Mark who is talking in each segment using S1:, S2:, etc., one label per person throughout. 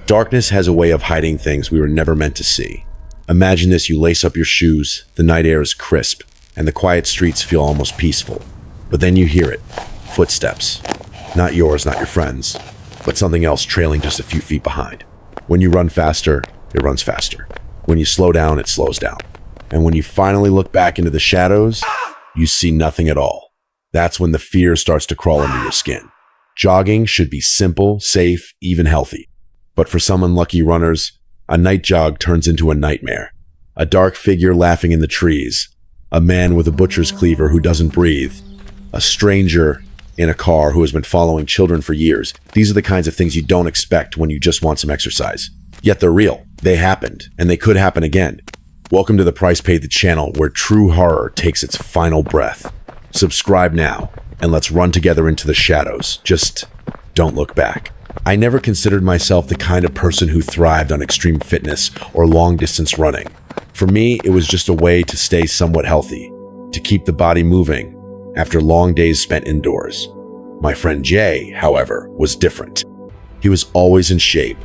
S1: Darkness has a way of hiding things we were never meant to see. Imagine this: you lace up your shoes, the night air is crisp, and the quiet streets feel almost peaceful. But then you hear it. Footsteps. Not yours, not your friends, but something else trailing just a few feet behind. When you run faster, it runs faster. When you slow down, it slows down. And when you finally look back into the shadows, you see nothing at all. That's when the fear starts to crawl under your skin. Jogging should be simple, safe, even healthy. But for some unlucky runners, a night jog turns into a nightmare. A dark figure laughing in the trees. A man with a butcher's cleaver who doesn't breathe. A stranger in a car who has been following children for years. These are the kinds of things you don't expect when you just want some exercise. Yet they're real. They happened, and they could happen again. Welcome to The Price Paid, the channel where true horror takes its final breath. Subscribe now, and let's run together into the shadows. Just don't look back. I never considered myself the kind of person who thrived on extreme fitness or long-distance running. For me, it was just a way to stay somewhat healthy, to keep the body moving after long days spent indoors. My friend Jay, however, was different. He was always in shape,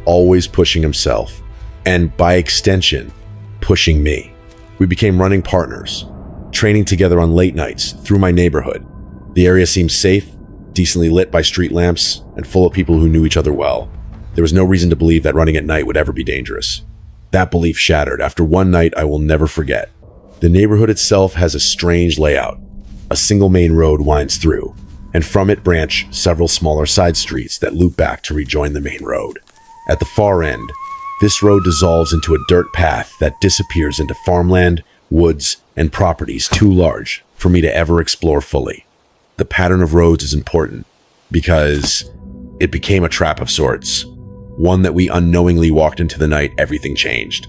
S1: always pushing himself, and by extension, pushing me. We became running partners, training together on late nights through my neighborhood. The area seemed safe, decently lit by street lamps, and full of people who knew each other well. There was no reason to believe that running at night would ever be dangerous. That belief shattered after one night I will never forget. The neighborhood itself has a strange layout. A single main road winds through, and from it branch several smaller side streets that loop back to rejoin the main road. At the far end, this road dissolves into a dirt path that disappears into farmland, woods, and properties too large for me to ever explore fully. The pattern of roads is important because it became a trap of sorts, one that we unknowingly walked into the night everything changed.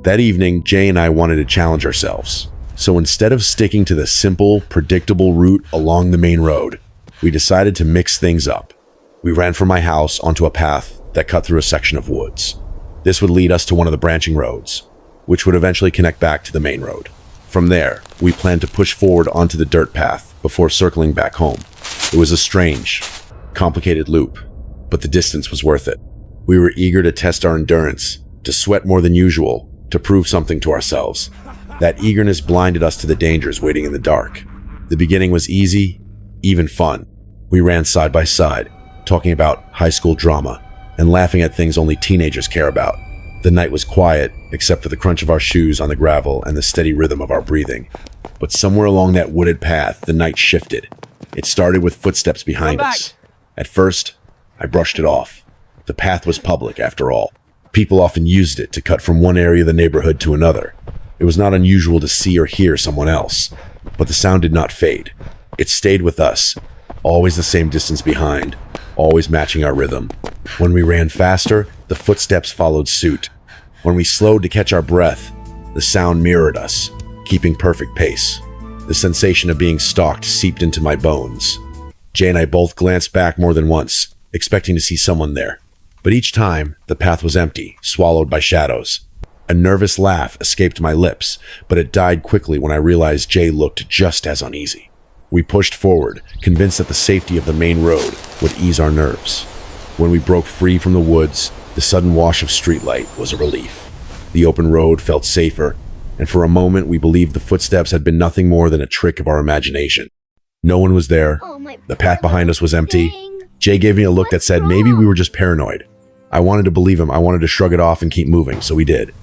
S1: That evening, Jay and I wanted to challenge ourselves. So instead of sticking to the simple, predictable route along the main road, we decided to mix things up. We ran from my house onto a path that cut through a section of woods. This would lead us to one of the branching roads, which would eventually connect back to the main road. From there, we planned to push forward onto the dirt path before circling back home. It was a strange, complicated loop, but the distance was worth it. We were eager to test our endurance, to sweat more than usual, to prove something to ourselves. That eagerness blinded us to the dangers waiting in the dark. The beginning was easy, even fun. We ran side by side, talking about high school drama and laughing at things only teenagers care about. The night was quiet, except for the crunch of our shoes on the gravel and the steady rhythm of our breathing. But somewhere along that wooded path, the night shifted. It started with footsteps behind us. At first, I brushed it off. The path was public, after all. People often used it to cut from one area of the neighborhood to another. It was not unusual to see or hear someone else, but the sound did not fade. It stayed with us, always the same distance behind, always matching our rhythm. When we ran faster, the footsteps followed suit. When we slowed to catch our breath, the sound mirrored us, keeping perfect pace. The sensation of being stalked seeped into my bones. Jay and I both glanced back more than once, expecting to see someone there. But each time, the path was empty, swallowed by shadows. A nervous laugh escaped my lips, but it died quickly when I realized Jay looked just as uneasy. We pushed forward, convinced that the safety of the main road would ease our nerves. When we broke free from the woods, the sudden wash of streetlight was a relief. The open road felt safer, and for a moment we believed the footsteps had been nothing more than a trick of our imagination. No one was there. The path behind us was empty. Jay gave me a look that said maybe we were just paranoid. I wanted to believe him. I wanted to shrug it off and keep moving, so we did.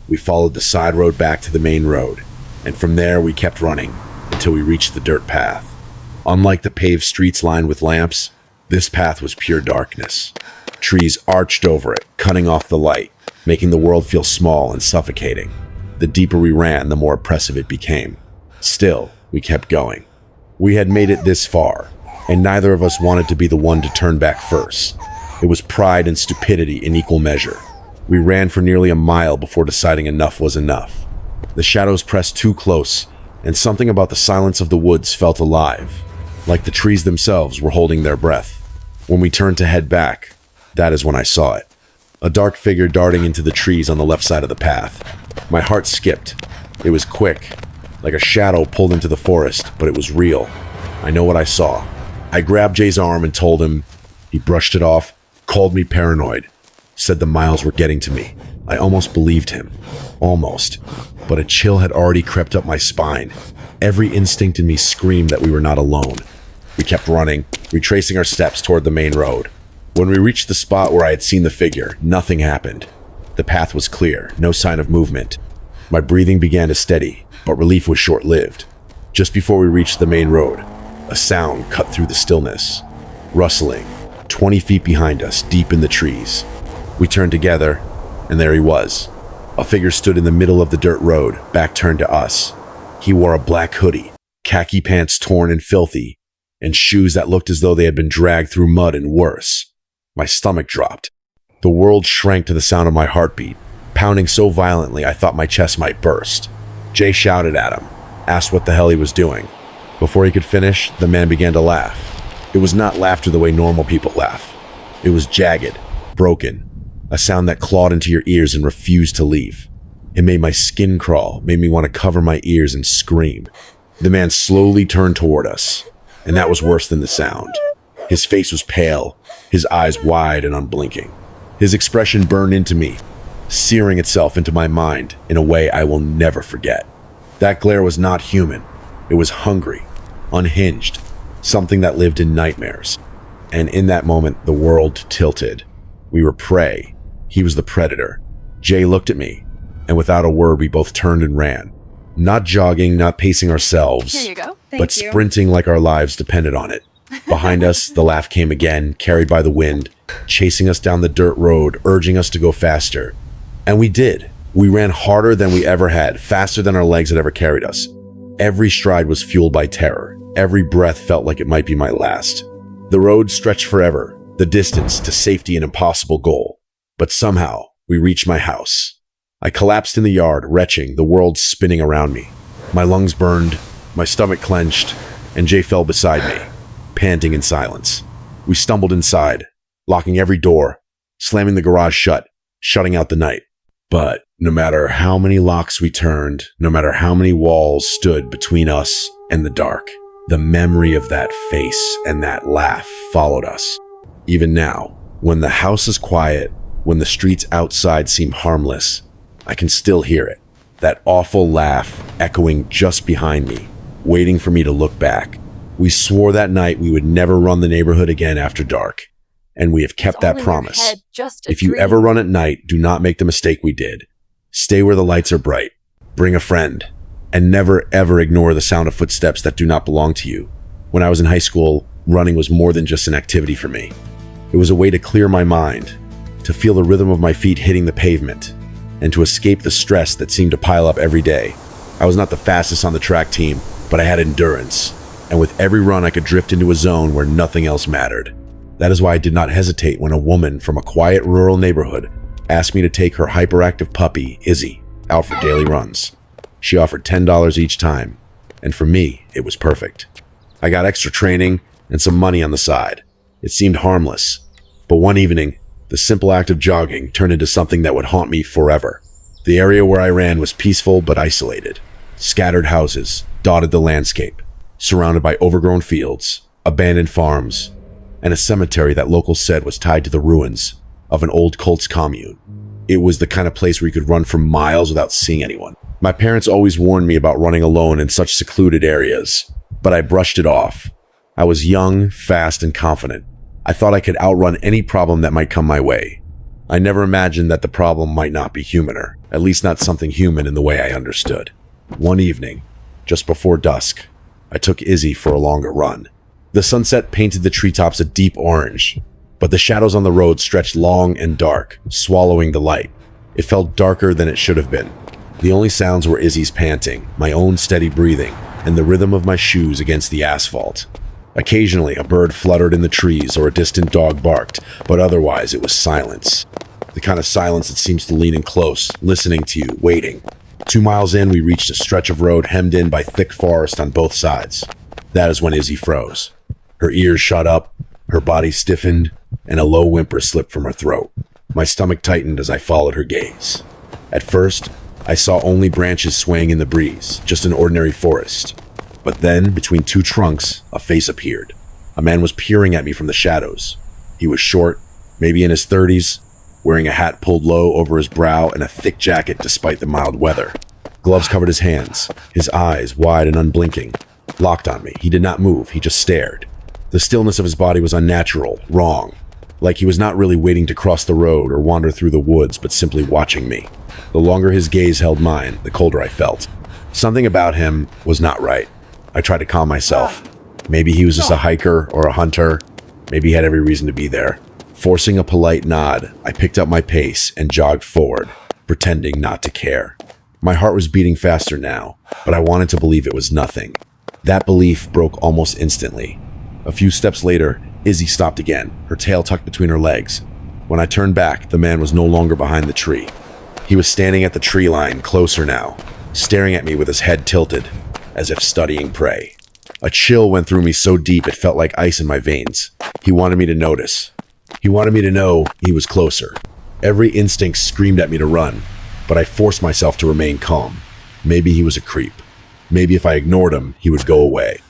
S1: We followed the side road back to the main road, and from there we kept running until we reached the dirt path. Unlike the paved streets lined with lamps, this path was pure darkness. Trees arched over it, cutting off the light, making the world feel small and suffocating. The deeper we ran, the more oppressive it became. Still, we kept going. We had made it this far, and neither of us wanted to be the one to turn back first. It was pride and stupidity in equal measure. We ran for nearly a mile before deciding enough was enough. The shadows pressed too close, and something about the silence of the woods felt alive, like the trees themselves were holding their breath. When we turned to head back, that is when I saw it. A dark figure darting into the trees on the left side of the path. My heart skipped. It was quick, like a shadow pulled into the forest, but it was real. I know what I saw. I grabbed Jay's arm and told him. He brushed it off, called me paranoid. said the miles were getting to me. I almost believed him. Almost. But a chill had already crept up my spine. Every instinct in me screamed that we were not alone. We kept running, retracing our steps toward the main road. When we reached the spot where I had seen the figure, nothing happened. The path was clear, no sign of movement. My breathing began to steady, but relief was short-lived. Just before we reached the main road, a sound cut through the stillness. Rustling, 20 feet behind us, deep in the trees. We turned together, and there he was. A figure stood in the middle of the dirt road, back turned to us. He wore a black hoodie, khaki pants torn and filthy, and shoes that looked as though they had been dragged through mud and worse. My stomach dropped. The world shrank to the sound of my heartbeat, pounding so violently I thought my chest might burst. Jay shouted at him, asked what the hell he was doing. Before he could finish, the man began to laugh. It was not laughter the way normal people laugh. It was jagged, broken, a sound that clawed into your ears and refused to leave. It made my skin crawl, made me want to cover my ears and scream. The man slowly turned toward us, and that was worse than the sound. His face was pale, his eyes wide and unblinking. His expression burned into me, searing itself into my mind in a way I will never forget. That glare was not human. It was hungry, unhinged, something that lived in nightmares. And in that moment, the world tilted. We were prey. He was the predator. Jay looked at me, and without a word, we both turned and ran. Not jogging, not pacing ourselves,
S2: Here you go.
S1: but sprinting like our lives depended on it. Behind us, the laugh came again, carried by the wind, chasing us down the dirt road, urging us to go faster. And we did. We ran harder than we ever had, faster than our legs had ever carried us. Every stride was fueled by terror. Every breath felt like it might be my last. The road stretched forever, the distance to safety an impossible goal. But somehow, we reached my house. I collapsed in the yard, retching, the world spinning around me. My lungs burned, my stomach clenched, and Jay fell beside me, panting in silence. We stumbled inside, locking every door, slamming the garage shut, shutting out the night. But no matter how many locks we turned, no matter how many walls stood between us and the dark, the memory of that face and that laugh followed us. Even now, when the house is quiet, when the streets outside seem harmless, I can still hear it. That awful laugh echoing just behind me, waiting for me to look back. We swore that night we would never run the neighborhood again after dark. And we have kept that promise. If you ever run at night, do not make the mistake we did. Stay where the lights are bright. Bring a friend. And never ever ignore the sound of footsteps that do not belong to you. When I was in high school, running was more than just an activity for me. It was a way to clear my mind, to feel the rhythm of my feet hitting the pavement, and to escape the stress that seemed to pile up every day. I was not the fastest on the track team, but I had endurance. And with every run, I could drift into a zone where nothing else mattered. That is why I did not hesitate when a woman from a quiet rural neighborhood asked me to take her hyperactive puppy, Izzy, out for daily runs. She offered $10 each time, and for me, it was perfect. I got extra training and some money on the side. It seemed harmless, but one evening, the simple act of jogging turned into something that would haunt me forever. The area where I ran was peaceful but isolated. Scattered houses dotted the landscape, surrounded by overgrown fields, abandoned farms, and a cemetery that locals said was tied to the ruins of an old cult's commune. It was the kind of place where you could run for miles without seeing anyone. My parents always warned me about running alone in such secluded areas, but I brushed it off. I was young, fast, and confident. I thought I could outrun any problem that might come my way. I never imagined that the problem might not be humaner, at least not something human in the way I understood. One evening, just before dusk, I took Izzy for a longer run. The sunset painted the treetops a deep orange, but the shadows on the road stretched long and dark, swallowing the light. It felt darker than it should have been. The only sounds were Izzy's panting, my own steady breathing, and the rhythm of my shoes against the asphalt. Occasionally, a bird fluttered in the trees or a distant dog barked, but otherwise it was silence. The kind of silence that seems to lean in close, listening to you, waiting. 2 miles in, we reached a stretch of road hemmed in by thick forest on both sides. That is when Izzy froze. Her ears shot up, her body stiffened, and a low whimper slipped from her throat. My stomach tightened as I followed her gaze. At first, I saw only branches swaying in the breeze, just an ordinary forest. But then, between 2 trunks, a face appeared. A man was peering at me from the shadows. He was short, maybe in his 30s, wearing a hat pulled low over his brow and a thick jacket despite the mild weather. Gloves covered his hands, his eyes wide and unblinking, locked on me. He did not move, he just stared. The stillness of his body was unnatural, wrong, like he was not really waiting to cross the road or wander through the woods, but simply watching me. The longer his gaze held mine, the colder I felt. Something about him was not right. I tried to calm myself. Maybe he was just a hiker or a hunter. Maybe he had every reason to be there. Forcing a polite nod, I picked up my pace and jogged forward, pretending not to care. My heart was beating faster now, but I wanted to believe it was nothing. That belief broke almost instantly. A few steps later, Izzy stopped again, her tail tucked between her legs. When I turned back, the man was no longer behind the tree. He was standing at the tree line, closer now, staring at me with his head tilted, as if studying prey. A chill went through me so deep it felt like ice in my veins. He wanted me to notice. He wanted me to know he was closer. Every instinct screamed at me to run, but I forced myself to remain calm. Maybe he was a creep. Maybe if I ignored him, he would go away.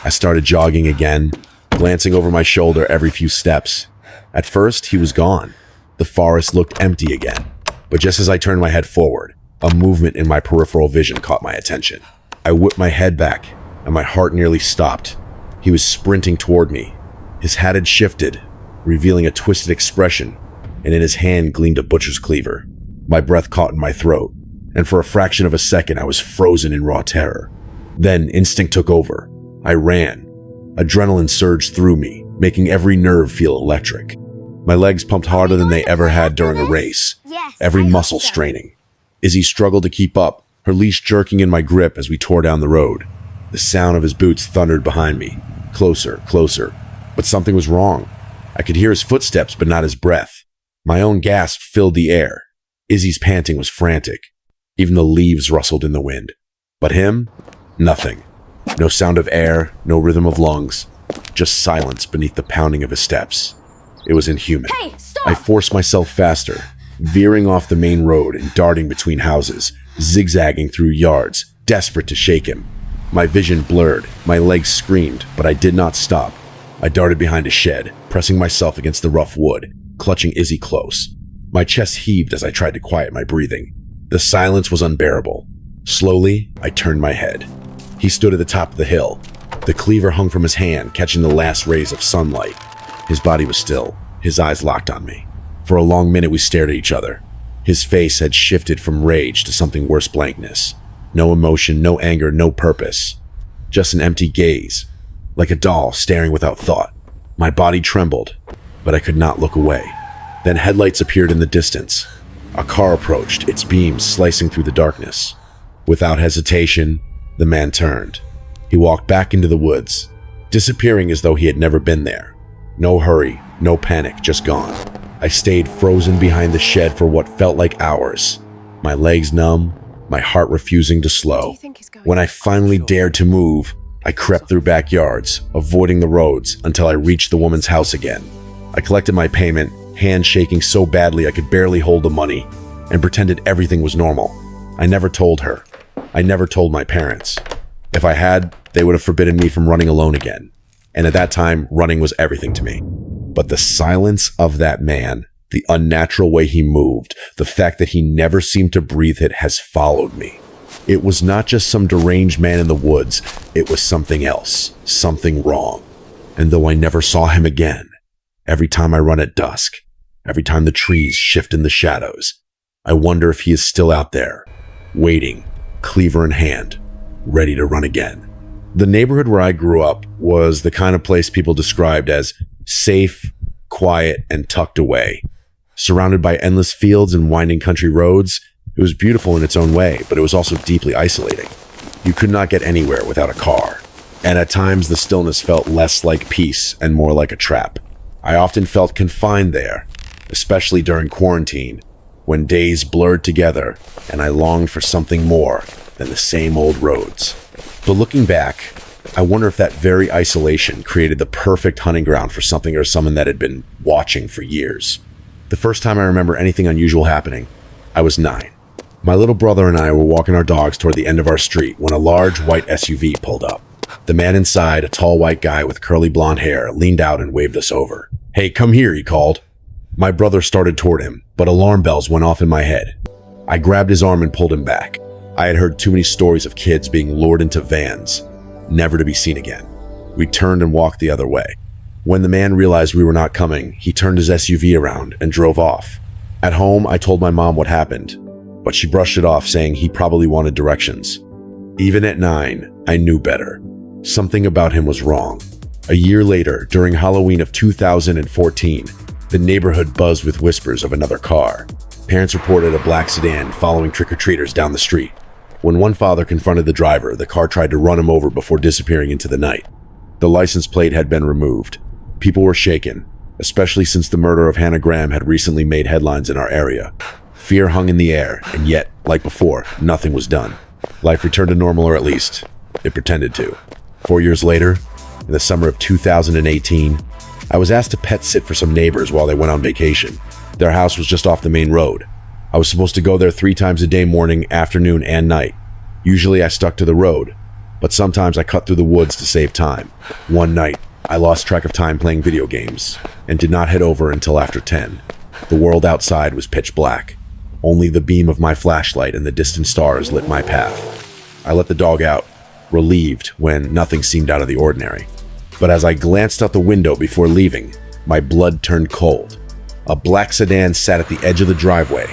S1: I started jogging again, glancing over my shoulder every few steps. At first, he was gone. The forest looked empty again. But just as I turned my head forward, a movement in my peripheral vision caught my attention. I whipped my head back, and my heart nearly stopped. He was sprinting toward me. His hat had shifted, revealing a twisted expression, and in his hand gleamed a butcher's cleaver. My breath caught in my throat, and for a fraction of a second I was frozen in raw terror. Then instinct took over. I ran. Adrenaline surged through me, making every nerve feel electric. My legs pumped harder than they ever had during a race, every muscle straining. Izzy struggled to keep up, her leash jerking in my grip as we tore down the road. The sound of his boots thundered behind me, closer, closer. But something was wrong. I could hear his footsteps, but not his breath. My own gasp filled the air. Izzy's panting was frantic. Even the leaves rustled in the wind. But him? Nothing. No sound of air, no rhythm of lungs, just silence beneath the pounding of his steps. It was inhuman.
S2: Hey, stop!
S1: I forced myself faster, veering off the main road and darting between houses, zigzagging through yards, desperate to shake him. My vision blurred, my legs screamed, but I did not stop. I darted behind a shed, pressing myself against the rough wood, clutching Izzy close. My chest heaved as I tried to quiet my breathing. The silence was unbearable. Slowly, I turned my head. He stood at the top of the hill. The cleaver hung from his hand, catching the last rays of sunlight. His body was still, his eyes locked on me. For a long minute we stared at each other. His face had shifted from rage to something worse, blankness. No emotion, no anger, no purpose. Just an empty gaze, like a doll staring without thought. My body trembled, but I could not look away. Then headlights appeared in the distance. A car approached, its beams slicing through the darkness. Without hesitation, the man turned. He walked back into the woods, disappearing as though he had never been there. No hurry, no panic, just gone. I stayed frozen behind the shed for what felt like hours, my legs numb, my heart refusing to slow. When I finally dared to move, I crept through backyards, avoiding the roads until I reached the woman's house again. I collected my payment, hands shaking so badly I could barely hold the money, and pretended everything was normal. I never told her. I never told my parents. If I had, they would have forbidden me from running alone again. And at that time, running was everything to me. But the silence of that man, the unnatural way he moved, the fact that he never seemed to breathe it has followed me. It was not just some deranged man in the woods, it was something else, something wrong. And though I never saw him again, every time I run at dusk, every time the trees shift in the shadows, I wonder if he is still out there, waiting, cleaver in hand, ready to run again. The neighborhood where I grew up was the kind of place people described as safe, quiet, and tucked away. Surrounded by endless fields and winding country roads, it was beautiful in its own way, but it was also deeply isolating. You could not get anywhere without a car, and at times the stillness felt less like peace and more like a trap. I often felt confined there, especially during quarantine, when days blurred together and I longed for something more than the same old roads. But looking back, I wonder if that very isolation created the perfect hunting ground for something or someone that had been watching for years. The first time I remember anything unusual happening, I was 9. My little brother and I were walking our dogs toward the end of our street when a large white SUV pulled up. The man inside, a tall white guy with curly blonde hair, leaned out and waved us over. "Hey, come here," he called. My brother started toward him, but alarm bells went off in my head. I grabbed his arm and pulled him back. I had heard too many stories of kids being lured into vans, never to be seen again. We turned and walked the other way. When the man realized we were not coming, he turned his SUV around and drove off. At home, I told my mom what happened, but she brushed it off, saying he probably wanted directions. Even at 9, I knew better. Something about him was wrong. A year later, during Halloween of 2014, the neighborhood buzzed with whispers of another car. Parents reported a black sedan following trick-or-treaters down the street. When one father confronted the driver, the car tried to run him over before disappearing into the night. The license plate had been removed. People were shaken, especially since the murder of Hannah Graham had recently made headlines in our area. Fear hung in the air, and yet, like before, nothing was done. Life returned to normal, or at least, it pretended to. 4 years later, in the summer of 2018, I was asked to pet sit for some neighbors while they went on vacation. Their house was just off the main road. I was supposed to go there 3 times a day, morning, afternoon, and night. Usually I stuck to the road, but sometimes I cut through the woods to save time. One night, I lost track of time playing video games and did not head over until after 10. The world outside was pitch black. Only the beam of my flashlight and the distant stars lit my path. I let the dog out, relieved when nothing seemed out of the ordinary. But as I glanced out the window before leaving, my blood turned cold. A black sedan sat at the edge of the driveway,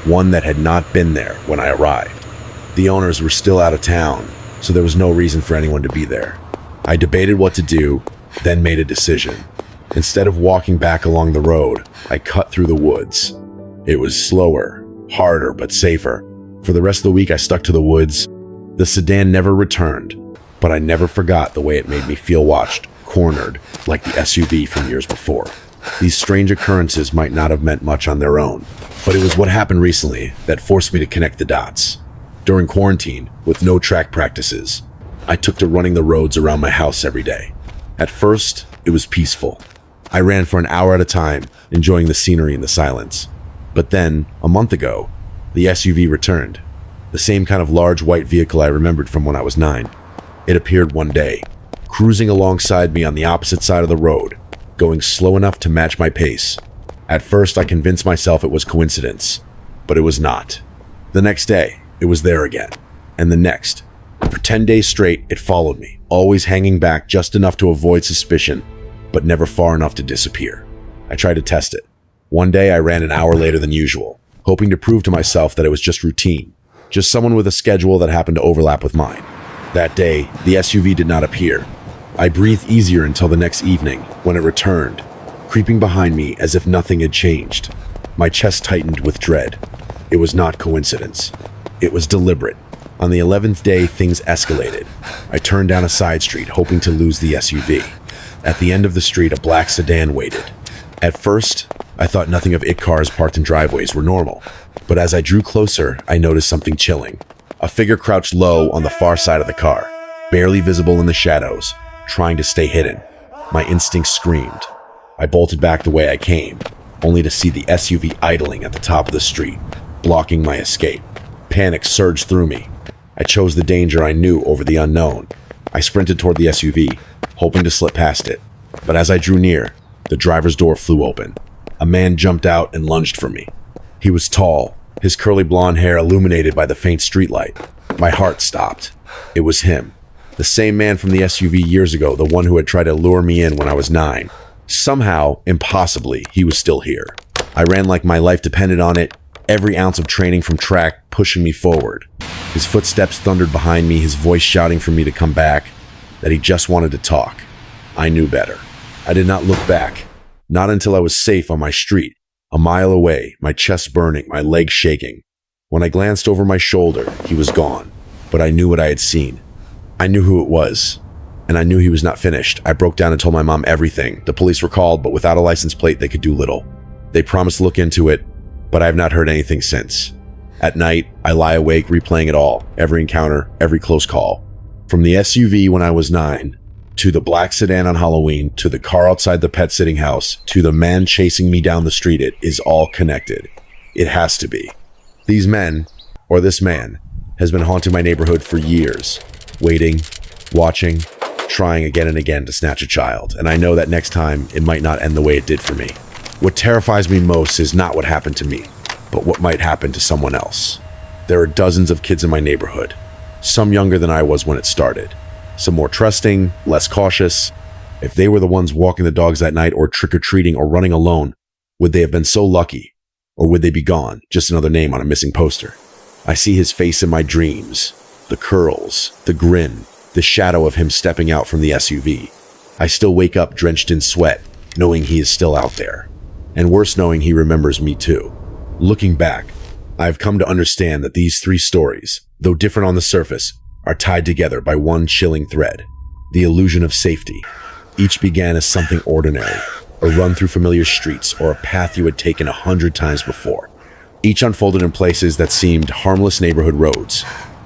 S1: one that had not been there when I arrived. The owners were still out of town, so there was no reason for anyone to be there. I debated what to do, then made a decision. Instead of walking back along the road, I cut through the woods. It was slower, harder, but safer. For the rest of the week, I stuck to the woods. The sedan never returned, but I never forgot the way it made me feel watched, cornered, like the SUV from years before. These strange occurrences might not have meant much on their own, but it was what happened recently that forced me to connect the dots. During quarantine, with no track practices, I took to running the roads around my house every day. At first, it was peaceful. I ran for an hour at a time, enjoying the scenery and the silence. But then, a month ago, the SUV returned. The same kind of large white vehicle I remembered from when I was 9. It appeared one day, cruising alongside me on the opposite side of the road, going slow enough to match my pace. At first, I convinced myself it was coincidence, but it was not. The next day, it was there again, and the next. For 10 days straight, it followed me, always hanging back just enough to avoid suspicion, but never far enough to disappear. I tried to test it. One day, I ran an hour later than usual, hoping to prove to myself that it was just routine, just someone with a schedule that happened to overlap with mine. That day, the SUV did not appear. I breathed easier until the next evening, when it returned, creeping behind me as if nothing had changed. My chest tightened with dread. It was not coincidence. It was deliberate. On the 11th day, things escalated. I turned down a side street, hoping to lose the SUV. At the end of the street, a black sedan waited. At first, I thought nothing of it cars parked in driveways were normal. But as I drew closer, I noticed something chilling. A figure crouched low on the far side of the car, barely visible in the shadows, trying to stay hidden. My instincts screamed. I bolted back the way I came, only to see the SUV idling at the top of the street, blocking my escape. Panic surged through me. I chose the danger I knew over the unknown. I sprinted toward the SUV, hoping to slip past it. But as I drew near, the driver's door flew open. A man jumped out and lunged for me. He was tall, his curly blonde hair illuminated by the faint streetlight. My heart stopped. It was him. The same man from the SUV years ago, the one who had tried to lure me in when I was 9. Somehow, impossibly, he was still here. I ran like my life depended on it, every ounce of training from track pushing me forward. His footsteps thundered behind me, his voice shouting for me to come back, that he just wanted to talk. I knew better. I did not look back, not until I was safe on my street, a mile away, my chest burning, my legs shaking. When I glanced over my shoulder, he was gone, but I knew what I had seen. I knew who it was, and I knew he was not finished. I broke down and told my mom everything. The police were called, but without a license plate, they could do little. They promised to look into it, but I have not heard anything since. At night, I lie awake replaying it all, every encounter, every close call. From the SUV when I was 9, to the black sedan on Halloween, to the car outside the pet sitting house, to the man chasing me down the street, it is all connected. It has to be. These men, or this man, has been haunting my neighborhood for years, waiting, watching, trying again and again to snatch a child, and I know that next time it might not end the way it did for me. What terrifies me most is not what happened to me, but what might happen to someone else. There are dozens of kids in my neighborhood, some younger than I was when it started, some more trusting, less cautious. If they were the ones walking the dogs that night or trick-or-treating or running alone, would they have been so lucky? Or would they be gone, just another name on a missing poster? I see his face in my dreams, the curls, the grin, the shadow of him stepping out from the SUV. I still wake up drenched in sweat, knowing he is still out there. And worse, knowing he remembers me too. Looking back, I've come to understand that these three stories, though different on the surface, are tied together by one chilling thread: the illusion of safety. Each began as something ordinary, a run through familiar streets or a path you had taken 100 times before. Each unfolded in places that seemed harmless neighborhood roads,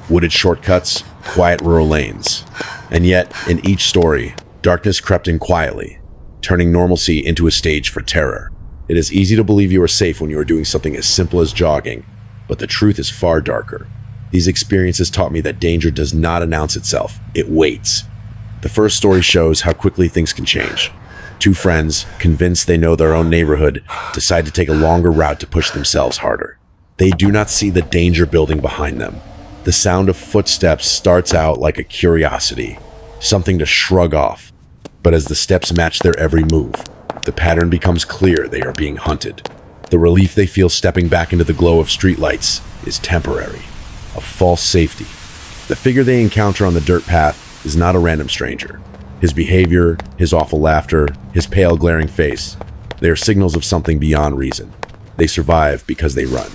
S1: wooded shortcuts, quiet rural lanes. And yet, in each story, darkness crept in quietly, turning normalcy into a stage for terror. It is easy to believe you are safe when you are doing something as simple as jogging, but the truth is far darker. These experiences taught me that danger does not announce itself, it waits. The first story shows how quickly things can change. Two friends, convinced they know their own neighborhood, decide to take a longer route to push themselves harder. They do not see the danger building behind them. The sound of footsteps starts out like a curiosity, something to shrug off. But as the steps match their every move, the pattern becomes clear: they are being hunted. The relief they feel stepping back into the glow of streetlights is temporary, a false safety. The figure they encounter on the dirt path is not a random stranger. His behavior, his awful laughter, his pale glaring face, they are signals of something beyond reason. They survive because they run.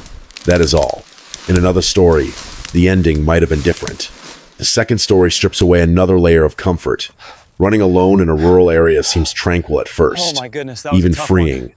S1: That is all. In another story, the ending might have been different. The second story strips away another layer of comfort. Running alone in a rural area seems tranquil at first,
S2: Oh my goodness, that was
S1: even
S2: a tough
S1: freeing.
S2: one.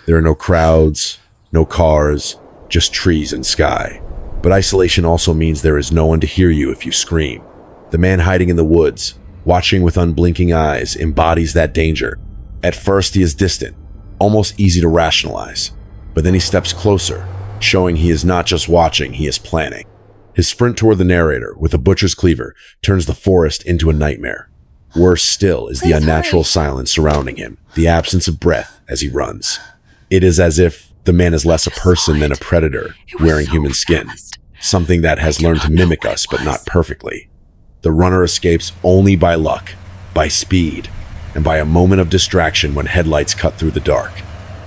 S1: There are no crowds, no cars, just trees and sky. But isolation also means there is no one to hear you if you scream. The man hiding in the woods, watching with unblinking eyes, embodies that danger. At first he is distant, almost easy to rationalize. But then he steps closer, showing he is not just watching, he is planning. His sprint toward the narrator with a butcher's cleaver turns the forest into a nightmare. Worse still is the unnatural silence surrounding him, the absence of breath as he runs. It is as if the man is less a person than a predator wearing human skin, something that has learned to mimic us but not perfectly. The runner escapes only by luck, by speed, and by a moment of distraction when headlights cut through the dark.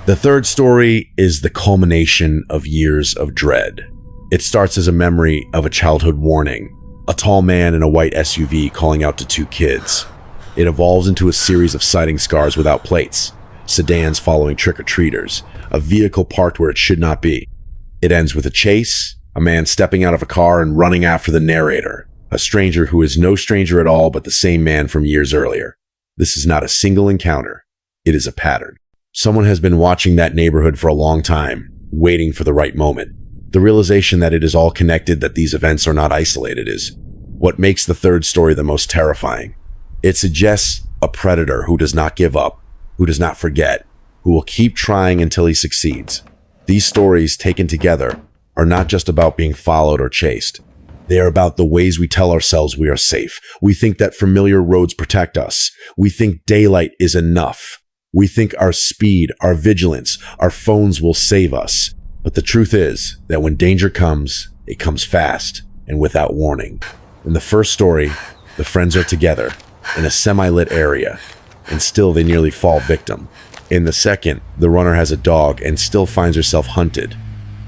S1: The third story is the culmination of years of dread. It starts as a memory of a childhood warning, a tall man in a white SUV calling out to two kids. It evolves into a series of sighting scars without plates, sedans following trick-or-treaters, a vehicle parked where it should not be. It ends with a chase, a man stepping out of a car and running after the narrator, a stranger who is no stranger at all but the same man from years earlier. This is not a single encounter, it is a pattern. Someone has been watching that neighborhood for a long time, waiting for the right moment. The realization that it is all connected, that these events are not isolated, is what makes the third story the most terrifying. It suggests a predator who does not give up, who does not forget, who will keep trying until he succeeds. These stories, taken together, are not just about being followed or chased. They are about the ways we tell ourselves we are safe. We think that familiar roads protect us. We think daylight is enough. We think our speed, our vigilance, our phones will save us. But the truth is that when danger comes, it comes fast and without warning. In the first story, the friends are together in a semi-lit area, and still they nearly fall victim. In the second, the runner has a dog and still finds herself hunted.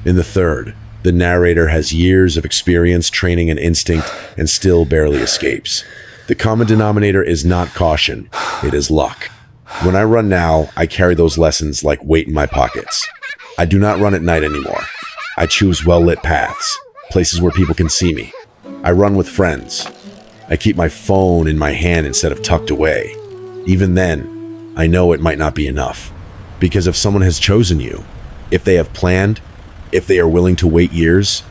S1: In the third, the narrator has years of experience, training, and instinct, and still barely escapes. The common denominator is not caution, it is luck. When I run now, I carry those lessons like weight in my pockets. I do not run at night anymore. I choose well-lit paths, places where people can see me. I run with friends. I keep my phone in my hand instead of tucked away. Even then, I know it might not be enough. Because if someone has chosen you, if they have planned, if they are willing to wait years,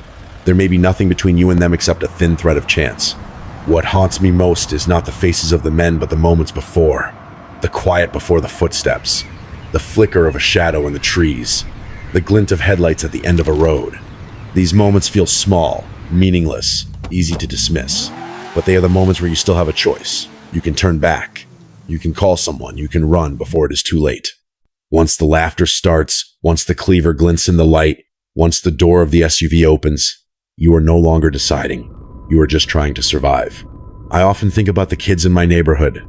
S1: there may be nothing between you and them except a thin thread of chance. What haunts me most is not the faces of the men, but the moments before. The quiet before the footsteps. The flicker of a shadow in the trees. The glint of headlights at the end of a road. These moments feel small, meaningless, easy to dismiss. But they are the moments where you still have a choice. You can turn back. You can call someone. You can run before it is too late. Once the laughter starts, once the cleaver glints in the light, once the door of the SUV opens, you are no longer deciding. You are just trying to survive. I often think about the kids in my neighborhood.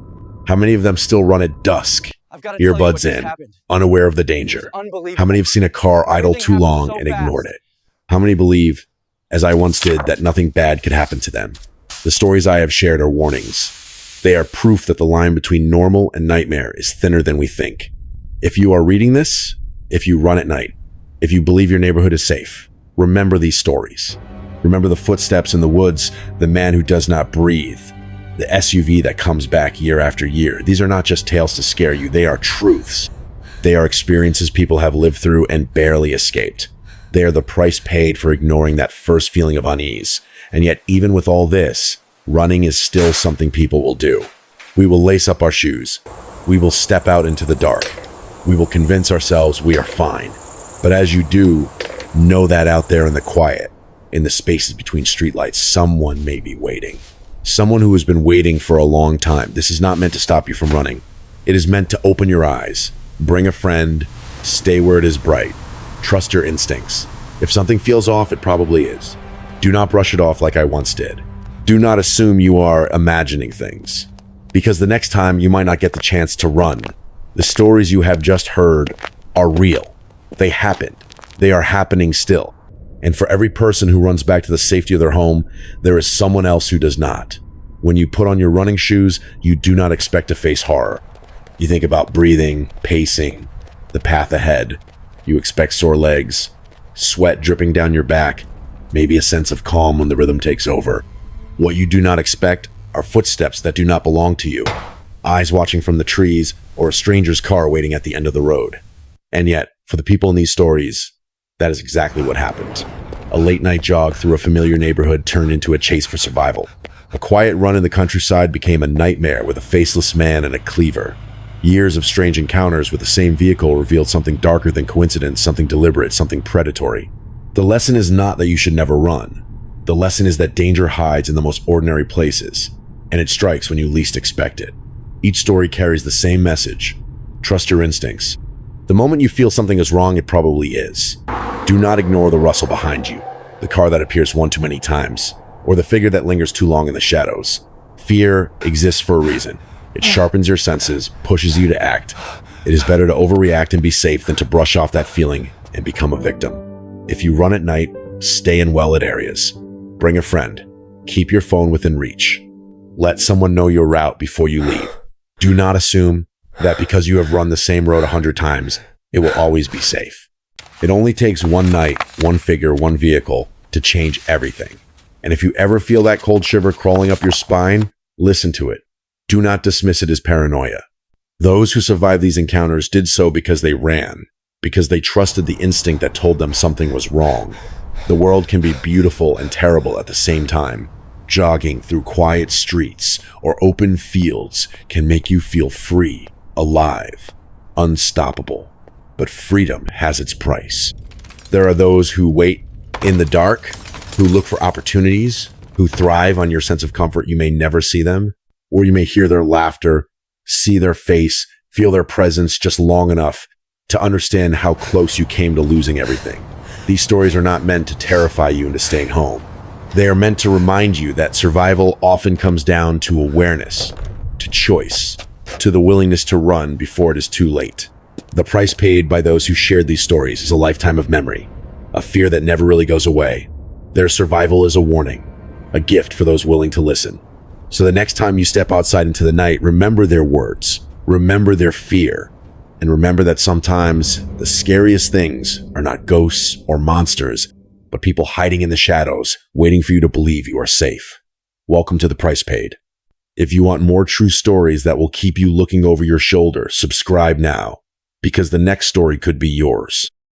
S1: How many of them still run at dusk, earbuds in, unaware of the danger? How many have seen a car idle too long and ignored it? How many believe, as I once did, that nothing bad could happen to them? The stories I have shared are warnings. They are proof that the line between normal and nightmare is thinner than we think. If you are reading this, if you run at night, if you believe your neighborhood is safe, remember these stories. Remember the footsteps in the woods, the man who does not breathe, the SUV that comes back year after year. These are not just tales to scare you, they are truths. They are experiences people have lived through and barely escaped. They are the price paid for ignoring that first feeling of unease. And yet, even with all this, running is still something people will do. We will lace up our shoes. We will step out into the dark. We will convince ourselves we are fine. But as you do, know that out there in the quiet, in the spaces between streetlights, someone may be waiting. Someone who has been waiting for a long time. This is not meant to stop you from running. It is meant to open your eyes, bring a friend, stay where it is bright. Trust your instincts. If something feels off, it probably is. Do not brush it off like I once did. Do not assume you are imagining things, because the next time you might not get the chance to run. The stories you have just heard are real. They happened. They are happening still. And for every person who runs back to the safety of their home, there is someone else who does not. When you put on your running shoes, you do not expect to face horror. You think about breathing, pacing, the path ahead. You expect sore legs, sweat dripping down your back, maybe a sense of calm when the rhythm takes over. What you do not expect are footsteps that do not belong to you, eyes watching from the trees, or a stranger's car waiting at the end of the road. And yet, for the people in these stories, that is exactly what happened. A late-night jog through a familiar neighborhood turned into a chase for survival. A quiet run in the countryside became a nightmare with a faceless man and a cleaver. Years of strange encounters with the same vehicle revealed something darker than coincidence, something deliberate, something predatory. The lesson is not that you should never run. The lesson is that danger hides in the most ordinary places, and it strikes when you least expect it. Each story carries the same message. Trust your instincts. The moment you feel something is wrong, it probably is. Do not ignore the rustle behind you, the car that appears one too many times, or the figure that lingers too long in the shadows. Fear exists for a reason. It sharpens your senses, pushes you to act. It is better to overreact and be safe than to brush off that feeling and become a victim. If you run at night, stay in well-lit areas. Bring a friend. Keep your phone within reach. Let someone know your route before you leave. Do not assume that because you have run the same road 100 times, it will always be safe. It only takes one night, one figure, one vehicle to change everything. And if you ever feel that cold shiver crawling up your spine, listen to it. Do not dismiss it as paranoia. Those who survived these encounters did so because they ran, because they trusted the instinct that told them something was wrong. The world can be beautiful and terrible at the same time. Jogging through quiet streets or open fields can make you feel free, alive, unstoppable. But freedom has its price. There are those who wait in the dark, who look for opportunities, who thrive on your sense of comfort. You may never see them, or you may hear their laughter, see their face, feel their presence just long enough to understand how close you came to losing everything. These stories are not meant to terrify you into staying home. They are meant to remind you that survival often comes down to awareness, to choice, to the willingness to run before it is too late. The price paid by those who shared these stories is a lifetime of memory, a fear that never really goes away. Their survival is a warning, a gift for those willing to listen. So the next time you step outside into the night, remember their words, remember their fear, and remember that sometimes the scariest things are not ghosts or monsters, but people hiding in the shadows, waiting for you to believe you are safe. Welcome to The Price Paid. If you want more true stories that will keep you looking over your shoulder, subscribe now, because the next story could be yours.